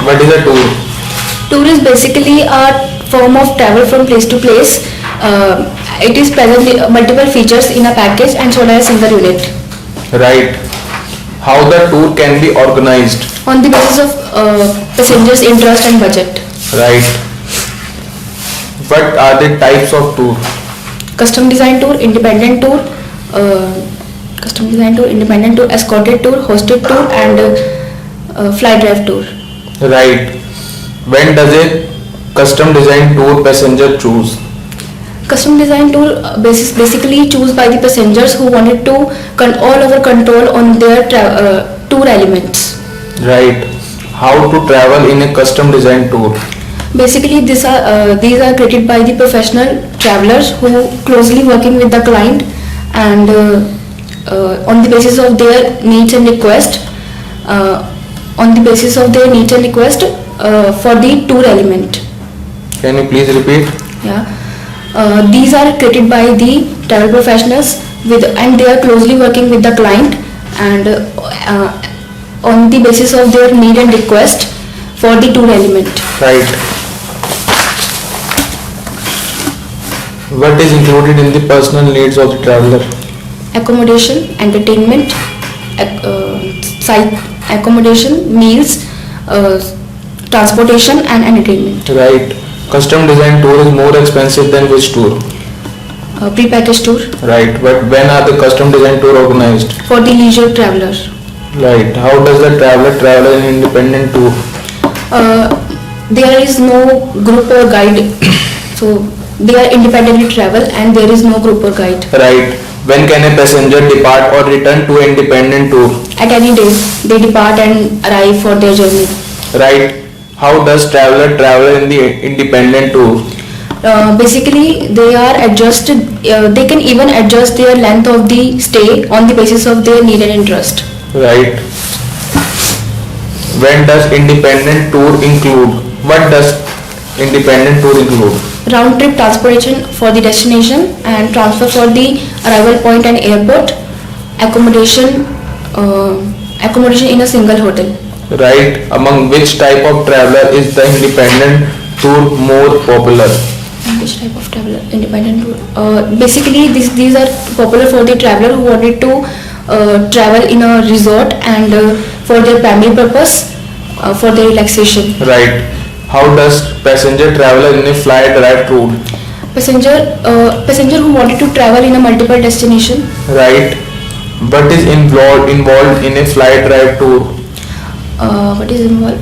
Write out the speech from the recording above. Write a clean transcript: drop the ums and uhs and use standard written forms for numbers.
What is a tour? Tour is basically a form of travel from place to place. It is present multiple features in a package and sold as a single unit. Right. How the tour can be organized? On the basis of passengers' interest and budget. Right. What are the types of tour? Custom design tour, independent tour, escorted tour, hosted tour, and fly drive tour. Right. When does a custom design tour passenger choose? Custom design tour basically choose by the passengers who wanted to all over control on their tour elements. Right. How to travel in a custom design tour? Basically, these are created by the professional travelers who closely working with the client and on the basis of their needs and request. For the tour element. Can you please repeat? Yeah. These are created by the travel professionals and they are closely working with the client and on the basis of their need and request for the tour element. Right. What is included in the personal needs of the traveler? Accommodation, entertainment, accommodation, meals, transportation and entertainment. Right. Custom design tour is more expensive than which tour? Pre-packaged tour. Right. But when are the custom design tour organized? For the leisure traveler. Right. How does the traveler travel in independent tour? There is no group or guide. So they are independently travel and there is no group or guide. Right. When can a passenger depart or return to independent tour? At any day, they depart and arrive for their journey. Right. How does traveler travel in the independent tour? Basically, they can even adjust their length of the stay on the basis of their need and interest. Right. When does independent tour include? What does independent tour include? Round trip transportation for the destination and transfer for the arrival point and airport. Accommodation in a single hotel. Right. Among which type of traveler is the independent tour more popular? Which type of traveler? Independent tour. Basically, these are popular for the traveler who wanted to travel in a resort and for their family purpose, for their relaxation. Right. How does passenger travel in a fly drive tour? Passenger who wanted to travel in a multiple destination. Right. What is involved in a fly drive tour? What is involved?